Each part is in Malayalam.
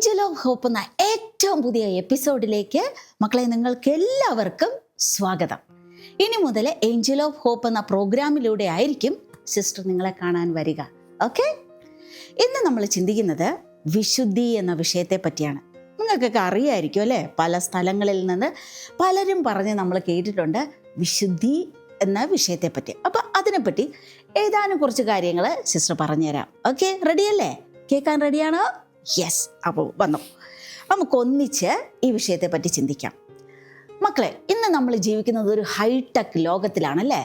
ഏഞ്ചൽ ഓഫ് ഹോപ്പ് എന്ന ഏറ്റവും പുതിയ എപ്പിസോഡിലേക്ക് മക്കളെ നിങ്ങൾക്ക് എല്ലാവർക്കും സ്വാഗതം. ഇനി മുതൽ ഏഞ്ചൽ ഓഫ് ഹോപ്പ് എന്ന പ്രോഗ്രാമിലൂടെ ആയിരിക്കും സിസ്റ്റർ നിങ്ങളെ കാണാൻ വരിക. ഓക്കെ, ഇന്ന് നമ്മൾ ചിന്തിക്കുന്നത് വിശുദ്ധി എന്ന വിഷയത്തെ പറ്റിയാണ്. നിങ്ങൾക്കൊക്കെ അറിയായിരിക്കും അല്ലേ, പല സ്ഥലങ്ങളിൽ നിന്ന് പലരും പറഞ്ഞ് നമ്മൾ കേട്ടിട്ടുണ്ട് വിശുദ്ധി എന്ന വിഷയത്തെ പറ്റി. അപ്പം അതിനെപ്പറ്റി ഏതാനും കുറച്ച് കാര്യങ്ങൾ സിസ്റ്റർ പറഞ്ഞുതരാം. ഓക്കെ, റെഡിയല്ലേ? കേൾക്കാൻ റെഡിയാണോ? യെസ്. അപ്പോൾ വന്നു, നമുക്കൊന്നിച്ച് ഈ വിഷയത്തെ പറ്റി ചിന്തിക്കാം. മക്കളെ, ഇന്ന് നമ്മൾ ജീവിക്കുന്നത് ഒരു ഹൈടെക് ലോകത്തിലാണല്ലേ.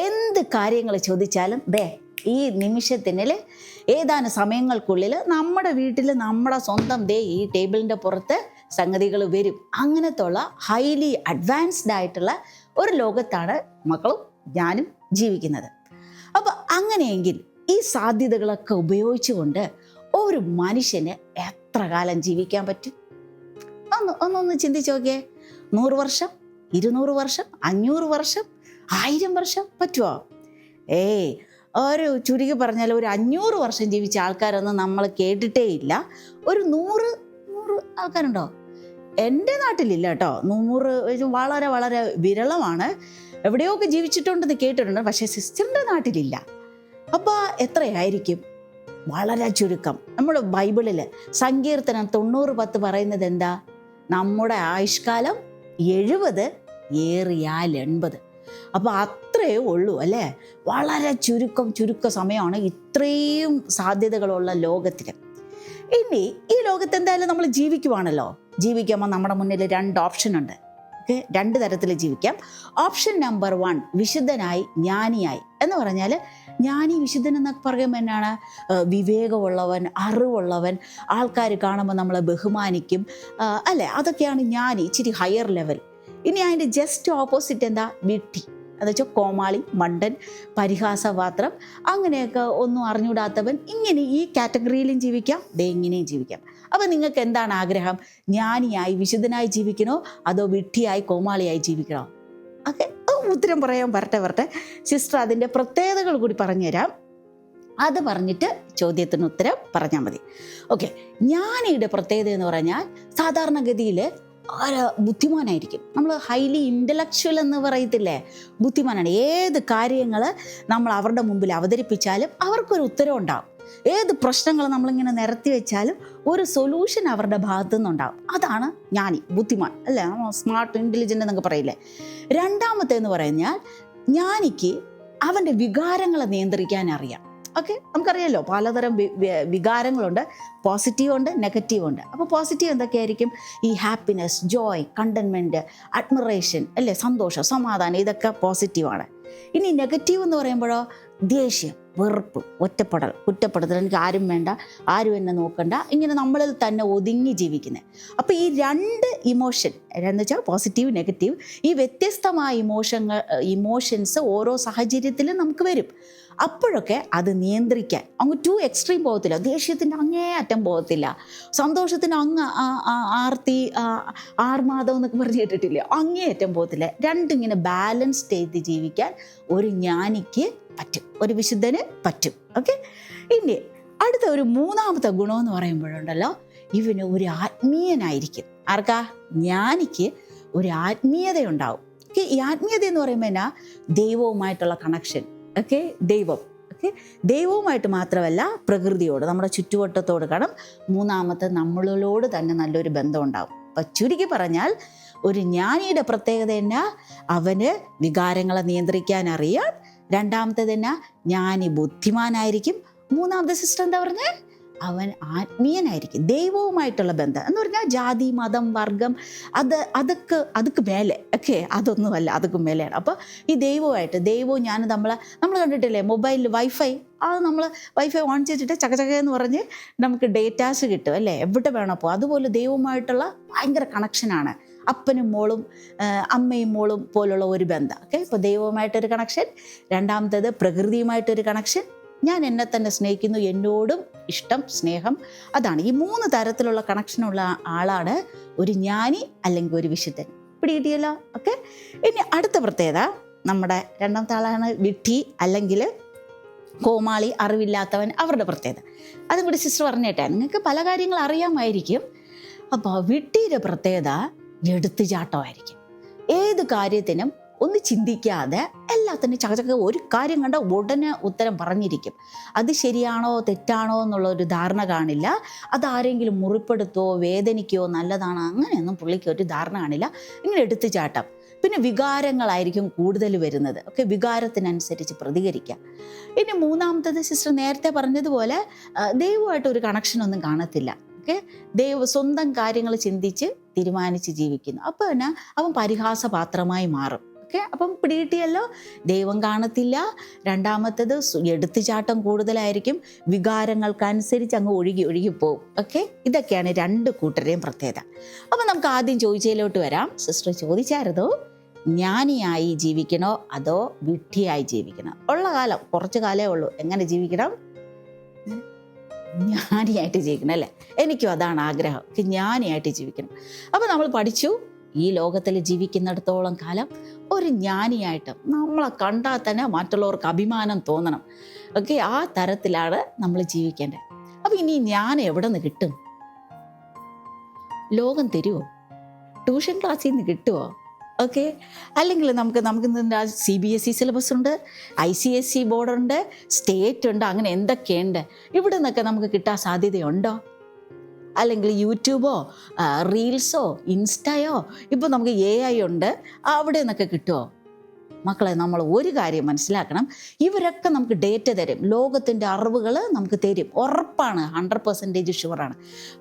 എന്ത് കാര്യങ്ങൾ ചോദിച്ചാലും ഈ നിമിഷത്തിനിൽ ഏതാനും സമയങ്ങൾക്കുള്ളിൽ നമ്മുടെ വീട്ടിൽ നമ്മുടെ സ്വന്തം ഈ ടേബിളിൻ്റെ പുറത്ത് സംഗതികൾ വരും. അങ്ങനത്തുള്ള ഹൈലി അഡ്വാൻസ്ഡ് ആയിട്ടുള്ള ഒരു ലോകത്താണ് മക്കളും ഞാനും ജീവിക്കുന്നത്. അപ്പോൾ അങ്ങനെയെങ്കിൽ ഈ സാധ്യതകളൊക്കെ ഉപയോഗിച്ചുകൊണ്ട് ഒരു മനുഷ്യന് എത്ര കാലം ജീവിക്കാൻ പറ്റും? ഒന്നൊന്ന് ചിന്തിച്ച് നോക്കിയേ. 100 വർഷം, 200 വർഷം, 500 വർഷം, 1000 വർഷം പറ്റുമോ? ഒരു ചുരുക്കി പറഞ്ഞാൽ ഒരു 500 വർഷം ജീവിച്ച ആൾക്കാരൊന്നും നമ്മൾ കേട്ടിട്ടേ ഇല്ല. ഒരു 100 ആൾക്കാരുണ്ടോ? എൻ്റെ നാട്ടിലില്ല കേട്ടോ. 100 വളരെ വളരെ വിരളമാണ്. എവിടെയൊക്കെ ജീവിച്ചിട്ടുണ്ടെന്ന് കേട്ടിട്ടുണ്ട്, പക്ഷേ സിസ്റ്ററിൻ്റെ നാട്ടിലില്ല. അപ്പോൾ എത്രയായിരിക്കും? വളരെ ചുരുക്കം. നമ്മുടെ ബൈബിളിൽ സങ്കീർത്തനം 90:10 പറയുന്നത് എന്താ? നമ്മുടെ ആയുഷ്കാലം 70, ഏറിയാൽ 80. അപ്പോൾ അത്രയേ ഉള്ളൂ അല്ലേ. വളരെ ചുരുക്ക സമയമാണ് ഇത്രയും സാധ്യതകളുള്ള ലോകത്തിൽ. ഇനി ഈ ലോകത്ത് എന്തായാലും നമ്മൾ ജീവിക്കുവാണല്ലോ. ജീവിക്കുമ്പോൾ നമ്മുടെ മുന്നിൽ 2 ഓപ്ഷൻ ഉണ്ട്. ഓക്കെ, 2 തരത്തിൽ ജീവിക്കാം. Option number 1, വിശുദ്ധനായി, ജ്ഞാനിയായി. എന്ന് പറഞ്ഞാൽ ജ്ഞാനി വിശുദ്ധൻ എന്നൊക്കെ പറയുമ്പോൾ എന്നാണ്? വിവേകമുള്ളവൻ, അറിവുള്ളവൻ, ആൾക്കാർ കാണുമ്പോൾ നമ്മളെ ബഹുമാനിക്കും അല്ലേ. അതൊക്കെയാണ് ജ്ഞാനി, ഇച്ചിരി ഹയർ ലെവൽ. ഇനി അതിൻ്റെ ജസ്റ്റ് ഓപ്പോസിറ്റ് എന്താ? വിഡ്ഢി, എന്ന് വെച്ചാൽ കോമാളി, മണ്ടൻ, പരിഹാസപാത്രം, അങ്ങനെയൊക്കെ ഒന്നും അറിഞ്ഞുകൂടാത്തവൻ. ഇങ്ങനെ ഈ കാറ്റഗറിയിലും ജീവിക്കാം, ഇങ്ങനെയും ജീവിക്കാം. അപ്പം നിങ്ങൾക്ക് എന്താണ് ആഗ്രഹം? ജ്ഞാനിയായി വിശുദ്ധനായി ജീവിക്കണോ, അതോ വിഡ്ഢിയായി കോമാളിയായി ജീവിക്കണോ? ഓക്കെ, ഉത്തരം പറയാൻ വരട്ടെ. സിസ്റ്റർ അതിൻ്റെ പ്രത്യേകതകൾ കൂടി പറഞ്ഞുതരാം. അത് പറഞ്ഞിട്ട് ചോദ്യത്തിന് ഉത്തരം പറഞ്ഞാൽ മതി. ഓക്കെ, ജ്ഞാനിയുടെ പ്രത്യേകത എന്ന് പറഞ്ഞാൽ സാധാരണഗതിയിൽ ബുദ്ധിമാനായിരിക്കും. നമ്മൾ ഹൈലി ഇൻ്റലക്ച്വൽ എന്ന് പറയത്തില്ലേ, ബുദ്ധിമാനാണ്. ഏത് കാര്യങ്ങൾ നമ്മൾ അവരുടെ മുമ്പിൽ അവതരിപ്പിച്ചാലും അവർക്കൊരു ഉത്തരം ഉണ്ടാവും. ഏത് പ്രശ്നങ്ങൾ നമ്മളിങ്ങനെ നിരത്തി വെച്ചാലും ഒരു സൊല്യൂഷൻ അവരുടെ ഭാഗത്തു നിന്നുണ്ടാവും. അതാണ് ജ്ഞാനി, ബുദ്ധിമാൻ അല്ലേ, സ്മാർട്ട്, ഇൻ്റലിജൻ്റ് എന്നൊക്കെ പറയില്ലേ. രണ്ടാമത്തെ എന്ന് പറഞ്ഞാൽ ജ്ഞാനിക്ക് അവൻ്റെ വികാരങ്ങളെ നിയന്ത്രിക്കാൻ അറിയാം. ഓക്കെ, നമുക്കറിയാമല്ലോ പലതരം വികാരങ്ങളുണ്ട്. പോസിറ്റീവ് ഉണ്ട്, നെഗറ്റീവ് ഉണ്ട്. അപ്പോൾ പോസിറ്റീവ് എന്തൊക്കെയായിരിക്കും? ഈ ഹാപ്പിനെസ്, ജോയ്, കണ്ടൻമെൻറ്റ്, അഡ്മിറേഷൻ അല്ലേ, സന്തോഷം, സമാധാനം, ഇതൊക്കെ പോസിറ്റീവാണ്. ഇനി നെഗറ്റീവ് എന്ന് പറയുമ്പോഴോ ദേഷ്യം, വെറുപ്പ്, ഒറ്റപ്പെടൽ, കുറ്റപ്പെടുത്തൽ, എനിക്ക് ആരും വേണ്ട, ആരും എന്നെ നോക്കണ്ട, ഇങ്ങനെ നമ്മളിൽ തന്നെ ഒതുങ്ങി ജീവിക്കുന്നത്. അപ്പോൾ ഈ 2 ഇമോഷൻ എന്ന് വെച്ചാൽ പോസിറ്റീവ്, നെഗറ്റീവ്, ഈ വ്യത്യസ്തമായ ഇമോഷൻസ് ഓരോ സാഹചര്യത്തിലും നമുക്ക് വരും. അപ്പോഴൊക്കെ അത് നിയന്ത്രിക്കാൻ അങ്ങ് 2 എക്സ്ട്രീം പോകത്തില്ല. ദേഷ്യത്തിൻ്റെ അങ്ങേ അറ്റം പോകത്തില്ല, സന്തോഷത്തിന് ആർത്തി, ആർമാദം എന്നൊക്കെ പറഞ്ഞ് കേട്ടിട്ടില്ലേ, അങ്ങേ അറ്റം പോകത്തില്ല. 2 ഇങ്ങനെ ബാലൻസ് ചെയ്ത് ജീവിക്കാൻ ഒരു ജ്ഞാനിക്ക് പറ്റും, ഒരു വിശുദ്ധന് പറ്റും. ഓക്കെ, ഇനി അടുത്ത ഒരു 3ാമത്തെ ഗുണമെന്ന് പറയുമ്പോഴുണ്ടല്ലോ, ഇവന് ഒരു ആത്മീയനായിരിക്കും. ആർക്കാ? ജ്ഞാനിക്ക് ഒരു ആത്മീയതയുണ്ടാവും. ഓക്കെ, ഈ ആത്മീയത എന്ന് പറയുമ്പോൾ എന്നാ? ദൈവവുമായിട്ടുള്ള കണക്ഷൻ. ഓക്കെ, ദൈവവുമായിട്ട് മാത്രമല്ല, പ്രകൃതിയോട്, നമ്മുടെ ചുറ്റുവട്ടത്തോട് കാണും. 3ാമത്തെ നമ്മളോട് തന്നെ നല്ലൊരു ബന്ധം ഉണ്ടാവും. അപ്പം ചുരുക്കി പറഞ്ഞാൽ ഒരു ജ്ഞാനിയുടെ പ്രത്യേകത എന്നാ? അവന് വികാരങ്ങളെ നിയന്ത്രിക്കാൻ അറിയാം. 2ാമത്തേത് എന്നാ? ജ്ഞാനി ബുദ്ധിമാനായിരിക്കും. 3ാമത്തെ സിസ്റ്റർ എന്താ പറഞ്ഞാൽ? അവൻ ആത്മീയനായിരിക്കും. ദൈവവുമായിട്ടുള്ള ബന്ധം എന്ന് പറഞ്ഞാൽ ജാതി, മതം, വർഗം, അതൊക്കെ മേലെ. ഓക്കെ, അതൊന്നുമല്ല, അതൊക്കെ മേലെയാണ്. അപ്പോൾ ഈ ദൈവവും ഞാൻ നമ്മൾ കണ്ടിട്ടില്ലേ മൊബൈലിൽ വൈഫൈ, അത് നമ്മൾ വൈഫൈ ഓൺ ചെയ്തിട്ട് ചകചകയെന്ന് പറഞ്ഞ് നമുക്ക് ഡേറ്റാസ് കിട്ടും അല്ലേ, എവിടെ വേണം. അപ്പോൾ അതുപോലെ ദൈവവുമായിട്ടുള്ള ഭയങ്കര കണക്ഷനാണ്. അപ്പനും മോളും, അമ്മയും മോളും പോലുള്ള ഒരു ബന്ധം. ഓക്കെ, ഇപ്പോൾ ദൈവവുമായിട്ടൊരു കണക്ഷൻ. 2ാമത്തേത് പ്രകൃതിയുമായിട്ടൊരു കണക്ഷൻ. ഞാൻ എന്നെ തന്നെ സ്നേഹിക്കുന്നു, എന്നോടും ഇഷ്ടം, സ്നേഹം. അതാണ് ഈ 3 തരത്തിലുള്ള കണക്ഷനുള്ള ആളാണ് ഒരു ജ്ഞാനി അല്ലെങ്കിൽ ഒരു വിശുദ്ധൻ. പിടികിട്ടിയല്ലോ. ഓക്കെ, ഇനി അടുത്ത പ്രത്യേകത, നമ്മുടെ 2ാമത്തെ ആളാണ് വിഡ്ഢി അല്ലെങ്കിൽ കോമാളി, അറിവില്ലാത്തവൻ, അവരുടെ പ്രത്യേകത. അതും കൂടി സിസ്റ്റർ പറഞ്ഞേട്ടെ. നിങ്ങൾക്ക് പല കാര്യങ്ങൾ അറിയാമായിരിക്കും, അപ്പോൾ വിഡ്ഢിയുടെ പ്രത്യേകത എടുത്തുചാട്ടമായിരിക്കും. ഏത് കാര്യത്തിനും ഒന്ന് ചിന്തിക്കാതെ എല്ലാത്തിനും ചകചക ഒരു കാര്യം കണ്ട ഉടനെ ഉത്തരം പറഞ്ഞിരിക്കും. അത് ശരിയാണോ തെറ്റാണോ എന്നുള്ള ഒരു ധാരണ കാണില്ല. അതാരെങ്കിലും മുറിപ്പെടുത്തോ വേദനിക്കോ നല്ലതാണോ അങ്ങനെയൊന്നും പുള്ളിക്ക് ഒരു ധാരണ കാണില്ല. ഇങ്ങനെ എടുത്തുചാട്ടം. പിന്നെ വികാരങ്ങളായിരിക്കും കൂടുതൽ വരുന്നത്. വികാരത്തിനനുസരിച്ച് പ്രതികരിക്കുക. ഇനി മൂന്നാമത്തത് സിസ്റ്റർ നേരത്തെ പറഞ്ഞതുപോലെ ദൈവമായിട്ട് ഒരു കണക്ഷനൊന്നും കാണത്തില്ല. സ്വന്തം കാര്യങ്ങൾ ചിന്തിച്ച് തീരുമാനിച്ച് ജീവിക്കുന്നു. അപ്പോൾ തന്നെ അവൻ പരിഹാസപാത്രമായി മാറും. അപ്പം പിടികിട്ടിയല്ലോ, ദൈവം കാണത്തില്ല. രണ്ടാമത്തത് എടുത്തുചാട്ടം കൂടുതലായിരിക്കും, വികാരങ്ങൾക്കനുസരിച്ച് അങ്ങ് ഒഴുകി പോകും. ഇതൊക്കെയാണ് രണ്ട് കൂട്ടരെയും പ്രത്യേകത. അപ്പം നമുക്ക് ആദ്യം ചോദിച്ചതിലോട്ട് വരാം. സിസ്റ്റർ ചോദിച്ചായിരുന്നു, ജ്ഞാനിയായി ജീവിക്കണോ അതോ വിഡ്ഢിയായി ജീവിക്കണോ? ഉള്ള കാലം കുറച്ച് കാലമേ ഉള്ളൂ. എങ്ങനെ ജീവിക്കണം? ജ്ഞാനിയായിട്ട് ജീവിക്കണം അല്ലേ? എനിക്കും അതാണ് ആഗ്രഹം, ജ്ഞാനിയായിട്ട് ജീവിക്കണം. അപ്പം നമ്മൾ പഠിച്ചു, ഈ ലോകത്തിൽ ജീവിക്കുന്നിടത്തോളം കാലം ഒരു ജ്ഞാനിയായിട്ട് നമ്മളെ കണ്ടാൽ തന്നെ മറ്റുള്ളവർക്ക് അഭിമാനം തോന്നണം. ആ തരത്തിലാണ് നമ്മൾ ജീവിക്കേണ്ടത്. അപ്പം ഇനി ഞാൻ എവിടെ നിന്ന് കിട്ടും? ലോകം തരുമോ? ട്യൂഷൻ ക്ലാസ്സിൽ നിന്ന് കിട്ടുമോ? അല്ലെങ്കിൽ നമുക്ക് CBSE സിലബസ് ഉണ്ട്, ICSE ബോർഡുണ്ട്, സ്റ്റേറ്റ് ഉണ്ട്, അങ്ങനെ എന്തൊക്കെയുണ്ട്. ഇവിടെ നിന്നൊക്കെ നമുക്ക് കിട്ടാൻ സാധ്യതയുണ്ടോ? അല്ലെങ്കിൽ യൂട്യൂബോ റീൽസോ ഇൻസ്റ്റയോ ഇപ്പോൾ നമുക്ക് AI ഉണ്ട്, അവിടെ നിന്നൊക്കെ കിട്ടുമോ? മക്കളെ, നമ്മൾ ഒരു കാര്യം മനസ്സിലാക്കണം, ഇവരൊക്കെ നമുക്ക് ഡേറ്റ തരും, ലോകത്തിൻ്റെ അറിവുകൾ നമുക്ക് തരും, ഉറപ്പാണ്, 100% ഷുവറാണ്.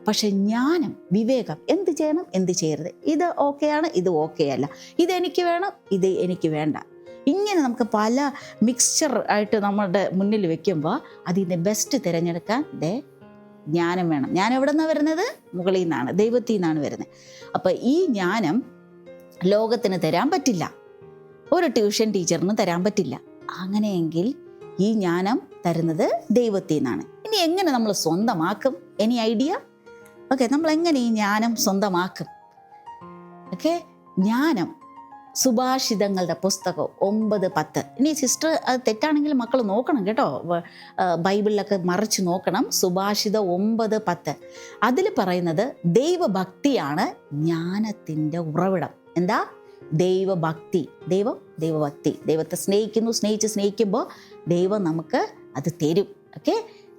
പക്ഷെ ജ്ഞാനം, വിവേകം, എന്ത് ചെയ്യണം എന്ത് ചെയ്യരുത്, ഇത് ഓക്കെയാണ് ഇത് ഓക്കെ അല്ല, ഇതെനിക്ക് വേണം ഇത് എനിക്ക് വേണ്ട, ഇങ്ങനെ നമുക്ക് പല മിക്സ്ചർ ആയിട്ട് നമ്മളുടെ മുന്നിൽ വെക്കുമ്പോൾ അതിൻ്റെ ബെസ്റ്റ് തിരഞ്ഞെടുക്കാൻ ജ്ഞാനം വേണം. ജ്ഞാനം എവിടെ നിന്നാണ് വരുന്നത്? മുകളിൽ നിന്നാണ്, ദൈവത്തിൽ നിന്നാണ് വരുന്നത്. അപ്പം ഈ ജ്ഞാനം ലോകത്തിന് തരാൻ പറ്റില്ല, ഒരു ട്യൂഷൻ ടീച്ചറിന് തരാൻ പറ്റില്ല. അങ്ങനെയെങ്കിൽ ഈ ജ്ഞാനം തരുന്നത് ദൈവത്തിൽ നിന്നാണ്. ഇനി എങ്ങനെ നമ്മൾ സ്വന്തമാക്കും? Any idea? നമ്മൾ എങ്ങനെ ഈ ജ്ഞാനം സ്വന്തമാക്കും? ജ്ഞാനം സുഭാഷിതങ്ങളുടെ പുസ്തകം 9:10. ഇനി സിസ്റ്റർ അത് തെറ്റാണെങ്കിൽ മക്കൾ നോക്കണം കേട്ടോ, ബൈബിളിലൊക്കെ മറിച്ച് നോക്കണം. സുഭാഷിതം 9:10 അതിൽ പറയുന്നത് ദൈവഭക്തിയാണ് ജ്ഞാനത്തിൻ്റെ ഉറവിടം. എന്താ? ദൈവഭക്തി. ദൈവഭക്തി, ദൈവത്തെ സ്നേഹിക്കുമ്പോൾ ദൈവം നമുക്ക് അത് തരും.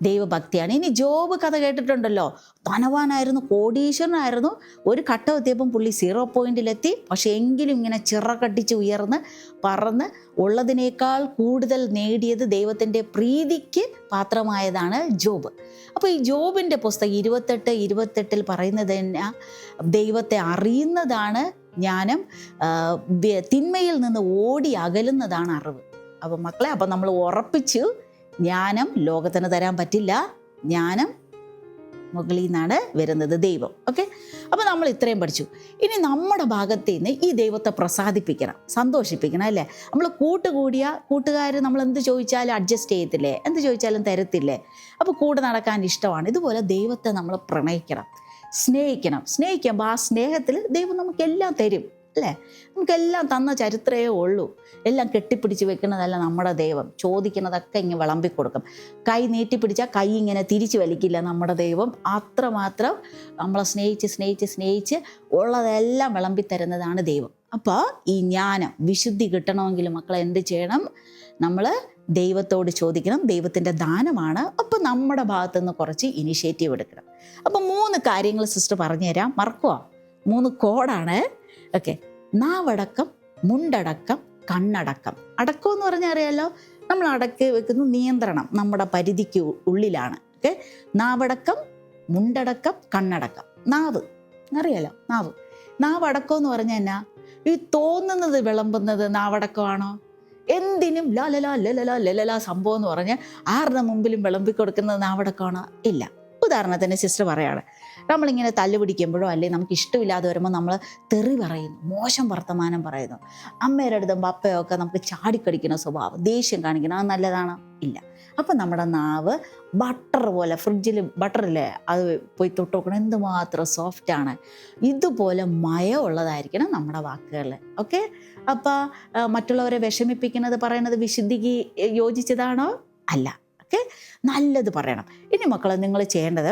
ദൈവഭക്തിയാണ്. ഇനി ജോബ് കഥ കേട്ടിട്ടുണ്ടല്ലോ, ധനവാനായിരുന്നു, കോടീശ്വരനായിരുന്നു. ഒരു ഘട്ടം എത്തിയപ്പം പുള്ളി 0 പോയിന്റിലെത്തി. പക്ഷെ എങ്കിലും ഇങ്ങനെ ചിറകടിച്ച് ഉയർന്ന് പറന്ന് ഉള്ളതിനേക്കാൾ കൂടുതൽ നേടിയത് ദൈവത്തിൻ്റെ പ്രീതിക്ക് പാത്രമായതാണ് ജോബ്. അപ്പോൾ ഈ ജോബിൻ്റെ പുസ്തകം 28:28 പറയുന്നത് തന്നെ ദൈവത്തെ അറിയുന്നതാണ് ജ്ഞാനം, തിന്മയിൽ നിന്ന് ഓടി അകലുന്നതാണ് അറിവ്. അപ്പം മക്കളെ, അപ്പം നമ്മൾ ഉറപ്പിച്ചു, ജ്ഞാനം ലോകത്തിന് തരാൻ പറ്റില്ല, ജ്ഞാനം മുകളിൽ നിന്നാണ് വരുന്നത്, ദൈവം. അപ്പോൾ നമ്മൾ ഇത്രയും പഠിച്ചു. ഇനി നമ്മുടെ ഭാഗത്ത് നിന്ന് ഈ ദൈവത്തെ പ്രസാദിപ്പിക്കണം, സന്തോഷിപ്പിക്കണം അല്ലേ? നമ്മൾ കൂട്ടുകാർ നമ്മൾ എന്ത് ചോദിച്ചാലും അഡ്ജസ്റ്റ് ചെയ്യത്തില്ലേ? എന്ത് ചോദിച്ചാലും തരത്തില്ലേ? അപ്പോൾ കൂടെ നടക്കാൻ ഇഷ്ടമാണ്. ഇതുപോലെ ദൈവത്തെ നമ്മൾ പ്രണയിക്കണം, സ്നേഹിക്കുമ്പോൾ ആ സ്നേഹത്തിൽ ദൈവം നമുക്കെല്ലാം തരും അല്ലേ? നമുക്കെല്ലാം തന്ന ചരിത്രമേ ഉള്ളൂ. എല്ലാം കെട്ടിപ്പിടിച്ച് വെക്കുന്നതല്ല നമ്മുടെ ദൈവം. ചോദിക്കുന്നതൊക്കെ ഇങ്ങനെ വിളമ്പിക്കൊടുക്കും. കൈ നീട്ടിപ്പിടിച്ചാൽ കൈ ഇങ്ങനെ തിരിച്ചു വലിക്കില്ല നമ്മുടെ ദൈവം. അത്രമാത്രം നമ്മളെ സ്നേഹിച്ച് ഉള്ളതെല്ലാം വിളമ്പിത്തരുന്നതാണ് ദൈവം. അപ്പോൾ ഈ ജ്ഞാനം, വിശുദ്ധി കിട്ടണമെങ്കിൽ മക്കളെ എന്ത് ചെയ്യണം? നമ്മൾ ദൈവത്തോട് ചോദിക്കണം. ദൈവത്തിൻ്റെ ദാനമാണ്. അപ്പോൾ നമ്മുടെ ഭാഗത്തുനിന്ന് കുറച്ച് ഇനിഷ്യേറ്റീവ് എടുക്കണം. അപ്പോൾ 3 കാര്യങ്ങൾ സിസ്റ്റർ പറഞ്ഞുതരാം, മറക്കുമോ? 3 കോഡാണ്. നാവടക്കം, മുണ്ടടക്കം, കണ്ണടക്കം. അടക്കം എന്ന് പറഞ്ഞാൽ അറിയാലോ, നമ്മൾ അടക്കി വെക്കുന്ന നിയന്ത്രണം നമ്മുടെ പരിധിക്ക് ഉള്ളിലാണ്. നാവടക്കം, മുണ്ടടക്കം, കണ്ണടക്കം. നാവ് അറിയാലോ, നാവടക്കം എന്ന് പറഞ്ഞാൽ എന്നാ? ഈ തോന്നുന്നത് വിളമ്പുന്നത് നാവടക്കമാണോ? എന്തിനും ലലല സംഭവം എന്ന് പറഞ്ഞാൽ ആരുടെ മുമ്പിലും വിളമ്പിക്കൊടുക്കുന്നത് നാവടക്കമാണോ? ഇല്ല. ഉദാഹരണത്തിന് സിസ്റ്റർ പറയാണ്, നമ്മളിങ്ങനെ തല്ലുപിടിക്കുമ്പോഴോ അല്ലെങ്കിൽ നമുക്ക് ഇഷ്ടമില്ലാതെ വരുമ്പോൾ നമ്മൾ തെറി പറയുന്നു, മോശം വർത്തമാനം പറയുന്നു, അമ്മയുടെ അടുത്തും പപ്പയോ ഒക്കെ നമുക്ക് ചാടിക്കടിക്കുന്ന സ്വഭാവം, ദേഷ്യം കാണിക്കണം, അത് നല്ലതാണോ? ഇല്ല. അപ്പം നമ്മുടെ നാവ് ബട്ടർ പോലെ, ഫ്രിഡ്ജിൽ ബട്ടറില്ലേ, അത് പോയി തൊട്ട് നോക്കണം, എന്തുമാത്രം സോഫ്റ്റാണ്. ഇതുപോലെ മയമുള്ളതായിരിക്കണം നമ്മുടെ വാക്കുകൾ. അപ്പോൾ മറ്റുള്ളവരെ വിഷമിപ്പിക്കുന്നത് പറയുന്നത് വിശുദ്ധിക്ക് യോജിച്ചതാണോ? അല്ല. നല്ലത് പറയണം. ഇനി മക്കളെ, നിങ്ങൾ ചെയ്യേണ്ടത്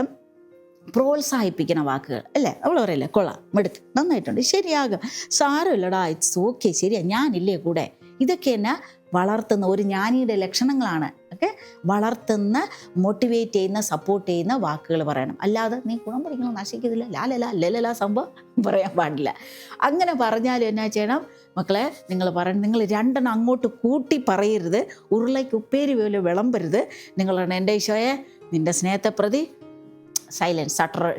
പ്രോത്സാഹിപ്പിക്കുന്ന വാക്കുകൾ അല്ലേ, അവൾ പറയല്ലേ കൊള്ളാം, മെടുക്ക്, നന്നായിട്ടുണ്ട്, ശരിയാകും, സാരമില്ലടാ, ഇറ്റ്സ് ഓക്കെ, ശരിയാ, ഞാനില്ലേ കൂടെ. ഇതൊക്കെ എന്നെ വളർത്തുന്ന ഒരു ജ്ഞാനിയുടെ ലക്ഷണങ്ങളാണ്. ഓക്കെ, വളർത്തുന്ന, മോട്ടിവേറ്റ് ചെയ്യുന്ന, സപ്പോർട്ട് ചെയ്യുന്ന വാക്കുകൾ പറയണം. അല്ലാതെ നീ ഗുണം പഠിക്കണം, നശിക്കത്തില്ല, ലാലല ലലല സംഭവം പറയാൻ പാടില്ല. അങ്ങനെ പറഞ്ഞാലും എന്നാ ചെയ്യണം മക്കളെ, നിങ്ങൾ പറയണം, നിങ്ങൾ രണ്ടെണ്ണം അങ്ങോട്ട് കൂട്ടി പറയരുത്, ഉരുളയ്ക്ക് ഉപ്പേരി പോലെ വിളമ്പരുത്. നിങ്ങളാണ് എൻ്റെ ഈശോയെ നിൻ്റെ സ്നേഹത്തെ പ്രതി സൈലൻസ്,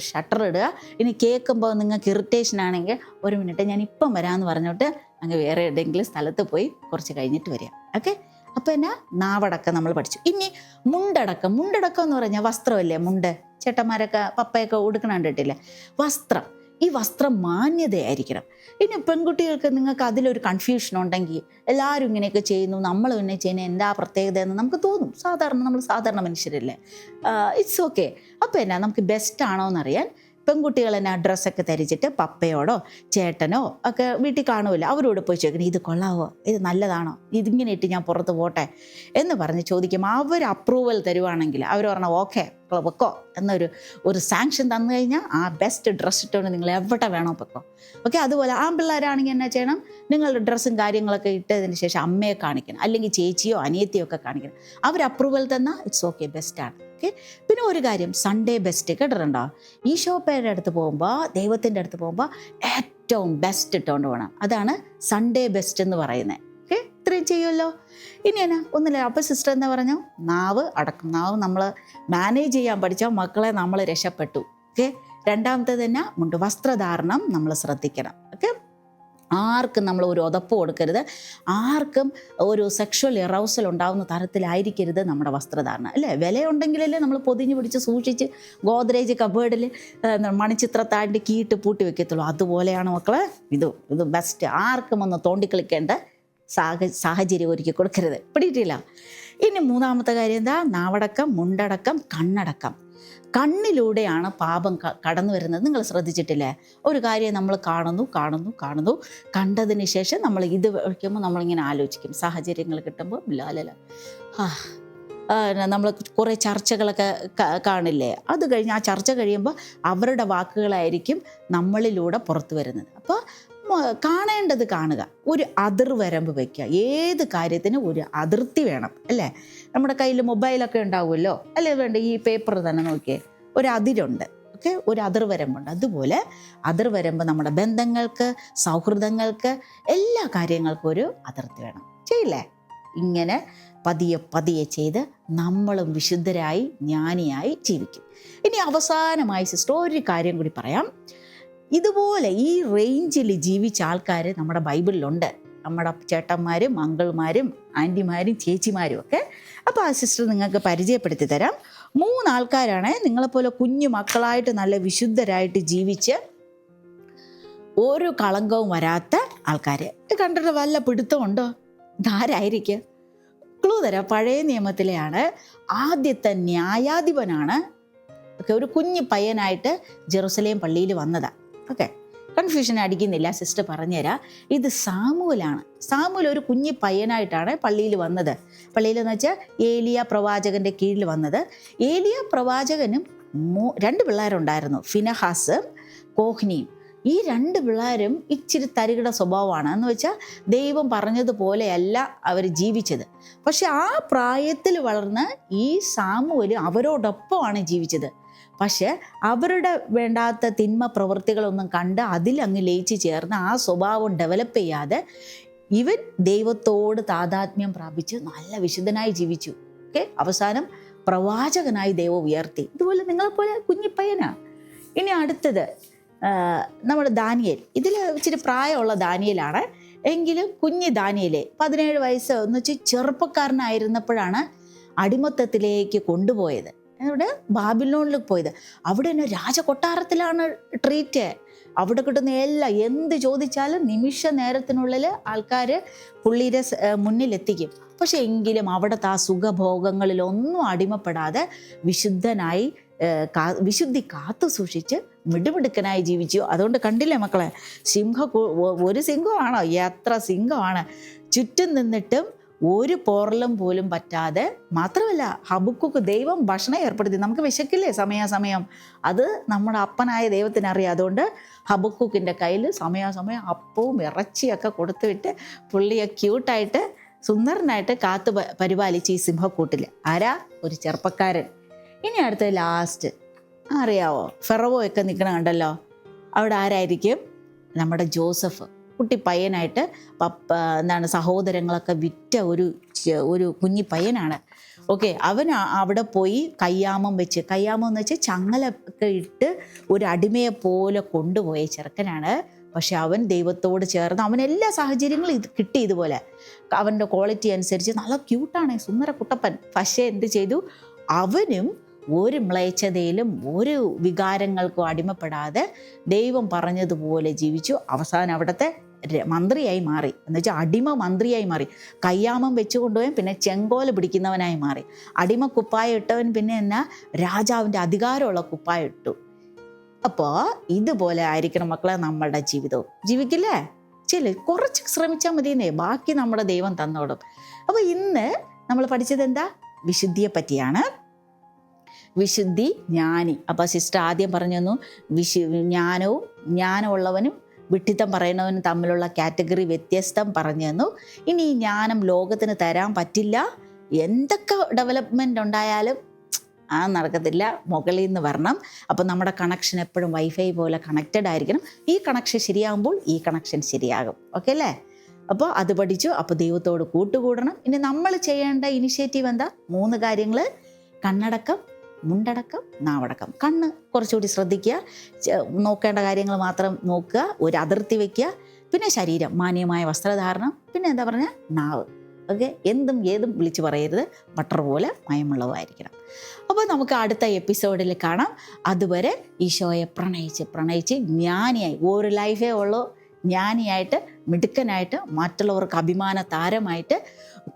ഷട്ടർ ഇടുക. ഇനി കേൾക്കുമ്പോൾ നിങ്ങൾക്ക് ഇറിറ്റേഷൻ ആണെങ്കിൽ 1 മിനിറ്റ് ഞാൻ ഇപ്പം വരാമെന്ന് പറഞ്ഞിട്ട് അങ്ങ് വേറെ ഏതെങ്കിലും സ്ഥലത്ത് പോയി കുറച്ച് കഴിഞ്ഞിട്ട് വരിക. ഓക്കെ, അപ്പോൾ എന്നാ നാവടക്കം നമ്മൾ പഠിച്ചു. ഇനി മുണ്ടടക്കം എന്ന് പറഞ്ഞാൽ വസ്ത്രമല്ലേ, മുണ്ട് ചേട്ടന്മാരൊക്കെ പപ്പയൊക്കെ ഉടുക്കണ കണ്ടിട്ടില്ലേ, വസ്ത്രം. ഈ വസ്ത്രം മാന്യതയായിരിക്കണം. ഇനി പെൺകുട്ടികൾക്ക് നിങ്ങൾക്ക് അതിലൊരു കൺഫ്യൂഷൻ ഉണ്ടെങ്കിൽ, എല്ലാവരും ഇങ്ങനെയൊക്കെ ചെയ്യുന്നു, നമ്മൾ പിന്നെ ചെയ്യുന്ന എന്താ പ്രത്യേകത എന്ന് നമുക്ക് തോന്നും. നമ്മൾ സാധാരണ മനുഷ്യരല്ലേ, ഇറ്റ്സ് ഓക്കെ. അപ്പോൾ എന്നാ നമുക്ക് ബെസ്റ്റ് ആണോ എന്നറിയാൻ പെൺകുട്ടികൾ തന്നെ ഡ്രസ്സൊക്കെ ധരിച്ചിട്ട് പപ്പയോടോ ചേട്ടനോ ഒക്കെ വീട്ടിൽ കാണുമല്ലോ, അവരോട് പോയി ചോദിക്കണം, ഇത് കൊള്ളാവോ, ഇത് നല്ലതാണോ, ഇതിങ്ങനെ ഇട്ട് ഞാൻ പുറത്ത് പോട്ടെ എന്ന് പറഞ്ഞ് ചോദിക്കുമ്പോൾ അവർ അപ്രൂവൽ തരുവാണെങ്കിൽ, അവർ പറഞ്ഞാൽ ഓക്കെ വെക്കോ എന്നൊരു സാങ്ഷൻ തന്നു കഴിഞ്ഞാൽ ആ ബെസ്റ്റ് ഡ്രസ്സ് ഇട്ടുകൊണ്ട് നിങ്ങൾ എവിടെ വേണോ വെക്കോ. ഓക്കെ, അതുപോലെ ആൺപിള്ളേരാണെങ്കിൽ എന്നാ ചെയ്യണം, നിങ്ങളുടെ ഡ്രസ്സും കാര്യങ്ങളൊക്കെ ഇട്ടതിന് ശേഷം അമ്മയെ കാണിക്കണം, അല്ലെങ്കിൽ ചേച്ചിയോ അനിയത്തിയോ ഒക്കെ കാണിക്കണം. അവർ അപ്രൂവൽ തന്നാൽ ഇറ്റ്സ് ഓക്കെ, ബെസ്റ്റാണ്. ഓക്കെ, പിന്നെ ഒരു കാര്യം, സൺഡേ ബെസ്റ്റ് കേട്ടിട്ടുണ്ടോ? ഈശോപ്പയുടെ അടുത്ത് പോകുമ്പോൾ, ദൈവത്തിൻ്റെ അടുത്ത് പോകുമ്പോൾ ഏറ്റവും ബെസ്റ്റ് ഇട്ടുകൊണ്ട് പോകണം. അതാണ് സൺഡേ ബെസ്റ്റ് എന്ന് പറയുന്നത്. ഓക്കെ, ഇത്രയും ചെയ്യുമല്ലോ. ഇനി എന്നാ ഒന്നുമില്ല. അപ്പോൾ സിസ്റ്റർ എന്താ പറഞ്ഞു, നാവ് അടക്കം. നാവ് നമ്മൾ മാനേജ് ചെയ്യാൻ പഠിച്ചാൽ മക്കളെ നമ്മൾ രക്ഷപ്പെട്ടു. ഓക്കെ, രണ്ടാമത്തെ തന്നെ മുണ്ട്, വസ്ത്രധാരണം നമ്മൾ ശ്രദ്ധിക്കണം. ഓക്കെ, ആർക്കും നമ്മൾ ഒരു ഉതപ്പ് കൊടുക്കരുത്, ആർക്കും ഒരു സെക്ഷൽ എറൗസൽ ഉണ്ടാകുന്ന തരത്തിലായിരിക്കരുത് നമ്മുടെ വസ്ത്രധാരണം. അല്ലേ, വിലയുണ്ടെങ്കിലല്ലേ നമ്മൾ പൊതിഞ്ഞ് പിടിച്ച് സൂക്ഷിച്ച് ഗോദ്രേജ് കബേർഡിൽ മണിച്ചിത്രത്താണ്ടി കീട്ട് പൂട്ടി വെക്കത്തുള്ളൂ. അതുപോലെയാണ് മക്കളെ ഇത് ബെസ്റ്റ്. ആർക്കും ഒന്ന് തോണ്ടിക്കളിക്കേണ്ട സാഹചര്യം ഒരുക്കി കൊടുക്കരുത്. പിടിയിട്ടില്ല. ഇനി മൂന്നാമത്തെ കാര്യം എന്താ, നാവടക്കം, മുണ്ടടക്കം, കണ്ണടക്കം. കണ്ണിലൂടെയാണ് പാപം കടന്നു വരുന്നത്. നിങ്ങൾ ശ്രദ്ധിച്ചിട്ടില്ലേ? ഒരു കാര്യം നമ്മൾ കാണുന്നു, കണ്ടതിന് ശേഷം നമ്മൾ ഇത് വയ്ക്കുമ്പോൾ നമ്മളിങ്ങനെ ആലോചിക്കും, സാഹചര്യങ്ങൾ കിട്ടുമ്പോൾ ലാലല നമ്മൾ കുറേ ചർച്ചകളൊക്കെ കാണില്ലേ, അത് കഴിഞ്ഞ് ആ ചർച്ച കഴിയുമ്പോൾ അവരുടെ വാക്കുകളായിരിക്കും നമ്മളിലൂടെ പുറത്തു വരുന്നത്. അപ്പോൾ കാണേണ്ടത് കാണുക, ഒരു അതിർവരമ്പ് വയ്ക്കുക. ഏത് കാര്യത്തിനും ഒരു അതിർത്തി വേണം, അല്ലേ? നമ്മുടെ കയ്യിൽ മൊബൈലൊക്കെ ഉണ്ടാവുമല്ലോ, അല്ലേ? വേണ്ട, ഈ പേപ്പർ തന്നെ നോക്കിയേ, ഒരു അതിരുണ്ട്. ഓക്കെ, ഒരു അതിർവരമ്പുണ്ട്. അതുപോലെ അതിർവരമ്പ് നമ്മുടെ ബന്ധങ്ങൾക്ക്, സൗഹൃദങ്ങൾക്ക്, എല്ലാ കാര്യങ്ങൾക്കും ഒരു അതിർത്തി വേണം. ചെയ്യില്ലേ? ഇങ്ങനെ പതിയെ ചെയ്ത് നമ്മളും വിശുദ്ധരായി ജ്ഞാനിയായി ജീവിക്കും. ഇനി അവസാനമായി സിസ്റ്റർ ഒരു കാര്യം കൂടി പറയാം. ഇതുപോലെ ഈ റേഞ്ചിൽ ജീവിച്ച ആൾക്കാർ നമ്മുടെ ബൈബിളിലുണ്ട്. നമ്മുടെ ചേട്ടന്മാരും അങ്കിൾമാരും ആൻറ്റിമാരും ചേച്ചിമാരും ഒക്കെ. അപ്പോൾ ആ സിസ്റ്റർ നിങ്ങൾക്ക് പരിചയപ്പെടുത്തി തരാം. 3 ആൾക്കാരാണ് നിങ്ങളെപ്പോലെ കുഞ്ഞു മക്കളായിട്ട് നല്ല വിശുദ്ധരായിട്ട് ജീവിച്ച് ഒരു കളങ്കവും വരാത്ത ആൾക്കാർ. കണ്ടിട്ട് വല്ല പിടുത്തമുണ്ടോ? ഇതാരായിരിക്കും? ക്ലൂ തരാം. പഴയ നിയമത്തിലെയാണ്. ആദ്യത്തെ ന്യായാധിപനാണ്. ഒക്കെ ഒരു കുഞ്ഞു പയ്യനായിട്ട് ജെറുസലേം പള്ളിയിൽ വന്നതാണ്. ഓക്കെ, കൺഫ്യൂഷൻ അടിക്കുന്നില്ല, സിസ്റ്റർ പറഞ്ഞുതരാം. ഇത് സാമുവലാണ്. സാമുവൽ ഒരു കുഞ്ഞു പയ്യനായിട്ടാണ് പള്ളിയിൽ വന്നത്. പള്ളിയിലെന്ന് വെച്ചാൽ ഏലിയ പ്രവാചകൻ്റെ കീഴിൽ വന്നത്. ഏലിയ പ്രവാചകനും 2 പിള്ളേരുണ്ടായിരുന്നു, ഫിനഹാസും കോഹ്നിയും. ഈ 2 പിള്ളേരും ഇച്ചിരി തരികിട സ്വഭാവമാണ്. എന്ന് വെച്ചാൽ ദൈവം പറഞ്ഞതുപോലെയല്ല അവർ ജീവിച്ചത്. പക്ഷെ ആ പ്രായത്തിൽ വളർന്ന് ഈ സാമുവൽ അവരോടൊപ്പമാണ് ജീവിച്ചത്. പക്ഷെ അവരുടെ വേണ്ടാത്ത തിന്മ പ്രവൃത്തികളൊന്നും കണ്ട് അതിലങ്ങ് ലയിച്ച് ചേർന്ന് ആ സ്വഭാവം ഡെവലപ്പ് ചെയ്യാതെ ഇവൻ ദൈവത്തോട് താതാത്മ്യം പ്രാപിച്ച് നല്ല വിശുദ്ധനായി ജീവിച്ചു. ഓക്കെ, അവസാനം പ്രവാചകനായി ദൈവം ഉയർത്തി. ഇതുപോലെ നിങ്ങളെപ്പോലെ കുഞ്ഞിപ്പയ്യനാണ്. ഇനി അടുത്തത് നമ്മുടെ ദാനിയേൽ. ഇതിൽ ഇച്ചിരി പ്രായമുള്ള ദാനിയേലാണ്, എങ്കിലും കുഞ്ഞ് ദാനിയേൽ 17 വയസ്സ് എന്ന് വെച്ചാൽ ചെറുപ്പക്കാരനായിരുന്നപ്പോഴാണ് അടിമത്തത്തിലേക്ക് കൊണ്ടുപോയത്. അവിടെ ബാബിലോണിൽ പോയത്. അവിടെ തന്നെ രാജകൊട്ടാരത്തിലാണ് ട്രീറ്റ്. അവിടെ കിട്ടുന്ന എല്ലാം എന്ത് ചോദിച്ചാലും നിമിഷ നേരത്തിനുള്ളിൽ ആൾക്കാർ പുള്ളിയുടെ മുന്നിലെത്തിക്കും. പക്ഷെ എങ്കിലും അവിടുത്തെ ആ സുഖഭോഗങ്ങളിലൊന്നും അടിമപ്പെടാതെ വിശുദ്ധനായി വിശുദ്ധി കാത്തു സൂക്ഷിച്ച് മിടുമിടുക്കനായി ജീവിച്ചു. അതുകൊണ്ട് കണ്ടില്ലേ മക്കളെ, ഒരു സിംഹമാണോ? എത്ര സിംഹമാണ് ചുറ്റും നിന്നിട്ടും ഒരു പോറലും പോലും പറ്റാതെ. മാത്രമല്ല ഹബക്കുക്ക് ദൈവം ഭക്ഷണം ഏർപ്പെടുത്തി. നമുക്ക് വിശക്കില്ലേ സമയാസമയം, അത് നമ്മുടെ അപ്പനായ ദൈവത്തിനറിയാം. അതുകൊണ്ട് ഹബക്കുക്കിൻ്റെ കയ്യിൽ സമയാസമയം അപ്പവും ഇറച്ചിയൊക്കെ കൊടുത്തുവിട്ട് പുള്ളിയെ ക്യൂട്ടായിട്ട് സുന്ദരനായിട്ട് കാത്തു പരിപാലിച്ച് ഈ സിംഹക്കൂട്ടിൽ. ആരാ? ഒരു ചെറുപ്പക്കാരൻ. ഇനി അടുത്ത ലാസ്റ്റ് അറിയാവോ? ഫെറവോ ഒക്കെ നിൽക്കണ കണ്ടല്ലോ, അവിടെ ആരായിരിക്കും? നമ്മുടെ ജോസഫ്. കുട്ടി പയ്യനായിട്ട് സഹോദരങ്ങളൊക്കെ വിറ്റ ഒരു കുഞ്ഞി പയ്യനാണ്. ഓക്കെ, അവൻ അവിടെ പോയി കയ്യാമം എന്ന് വെച്ചാൽ ചങ്ങലൊക്കെ ഇട്ട് ഒരു അടിമയെ പോലെ കൊണ്ടുപോയ ചെറുക്കനാണ്. പക്ഷെ അവൻ ദൈവത്തോട് ചേർന്ന് അവൻ എല്ലാ സാഹചര്യങ്ങളും കിട്ടി. ഇതുപോലെ അവൻ്റെ ക്വാളിറ്റി അനുസരിച്ച് നല്ല ക്യൂട്ടാണ്, സുന്ദര കുട്ടപ്പൻ. പക്ഷേ എന്ത് ചെയ്തു? അവനും ഒരു മ്ലേച്ഛതയിലും ഒരു വികാരങ്ങൾക്കും അടിമപ്പെടാതെ ദൈവം പറഞ്ഞതുപോലെ ജീവിച്ചു. അവസാനം അവിടുത്തെ മന്ത്രിയായി മാറി. എന്ന് വെച്ചാൽ അടിമ മന്ത്രിയായി മാറി. കയ്യാമം വെച്ച് കൊണ്ടുപോയി പിന്നെ ചെങ്കോല പിടിക്കുന്നവനായി മാറി. അടിമ കുപ്പായം ഇട്ടവൻ പിന്നെ എന്നാ രാജാവിൻ്റെ അധികാരമുള്ള കുപ്പായം ഇട്ടു. അപ്പോൾ ഇതുപോലെ ആയിരിക്കണം മക്കളെ നമ്മളുടെ ജീവിതവും. ജീവിക്കില്ലേ? കുറച്ച് ശ്രമിച്ചാൽ മതിയെന്നേ, ബാക്കി നമ്മുടെ ദൈവം തന്നോടും. അപ്പോൾ ഇന്ന് നമ്മൾ പഠിച്ചത് എന്താ? വിശുദ്ധിയെ പറ്റിയാണ്. വിശുദ്ധി, ജ്ഞാനി. അപ്പോൾ സിസ്റ്റർ ആദ്യം പറഞ്ഞു തന്നു ജ്ഞാനമുള്ളവനും വിഡ്ഢിത്തം പറയുന്നവനും തമ്മിലുള്ള കാറ്റഗറി വ്യത്യസ്തം പറഞ്ഞു തന്നു. ഇനി ഈ ജ്ഞാനം ലോകത്തിന് തരാൻ പറ്റില്ല. എന്തൊക്കെ ഡെവലപ്മെൻ്റ് ഉണ്ടായാലും നടക്കത്തില്ല, മുകളിൽ നിന്ന് വരണം. അപ്പം നമ്മുടെ കണക്ഷൻ എപ്പോഴും വൈഫൈ പോലെ കണക്റ്റഡ് ആയിരിക്കണം. ഈ കണക്ഷൻ ശരിയാകുമ്പോൾ ഈ കണക്ഷൻ ശരിയാകും. ഓക്കെ അല്ലേ? അപ്പോൾ അത് പഠിച്ചു. അപ്പോൾ ദൈവത്തോട് കൂട്ടുകൂടണം. ഇനി നമ്മൾ ചെയ്യേണ്ട ഇനിഷ്യേറ്റീവ് എന്താ? 3 കാര്യങ്ങൾ: കണ്ണടക്കം, മുണ്ടടക്കം, നാവടക്കം. കണ്ണ് കുറച്ചുകൂടി ശ്രദ്ധിക്കുക, നോക്കേണ്ട കാര്യങ്ങൾ മാത്രം നോക്കുക, ഒരു അതിർത്തി വയ്ക്കുക. പിന്നെ ശരീരം, മാന്യമായ വസ്ത്രധാരണം. പിന്നെ എന്താ പറഞ്ഞാൽ നാവ്. ഓക്കെ, എന്തും ഏതും വിളിച്ചു പറയരുത്, ബട്ടർ പോലെ മയമുള്ളതായിരിക്കണം. അപ്പോൾ നമുക്ക് അടുത്ത എപ്പിസോഡിൽ കാണാം. അതുവരെ ഈശോയെ പ്രണയിച്ച് ജ്ഞാനിയായി, ഒരു ലൈഫേ ഉള്ളൂ, ജ്ഞാനിയായിട്ട് മിടുക്കനായിട്ട് മറ്റുള്ളവർക്ക് അഭിമാന താരമായിട്ട്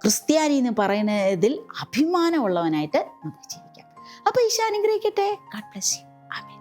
ക്രിസ്ത്യാനി എന്ന് പറയുന്നതിൽ അഭിമാനമുള്ളവനായിട്ട് നമുക്ക് ജീവിക്കാം. അപ്പോൾ ഈശോ അനുഗ്രഹിക്കട്ടെ. God bless you. ആമേൻ.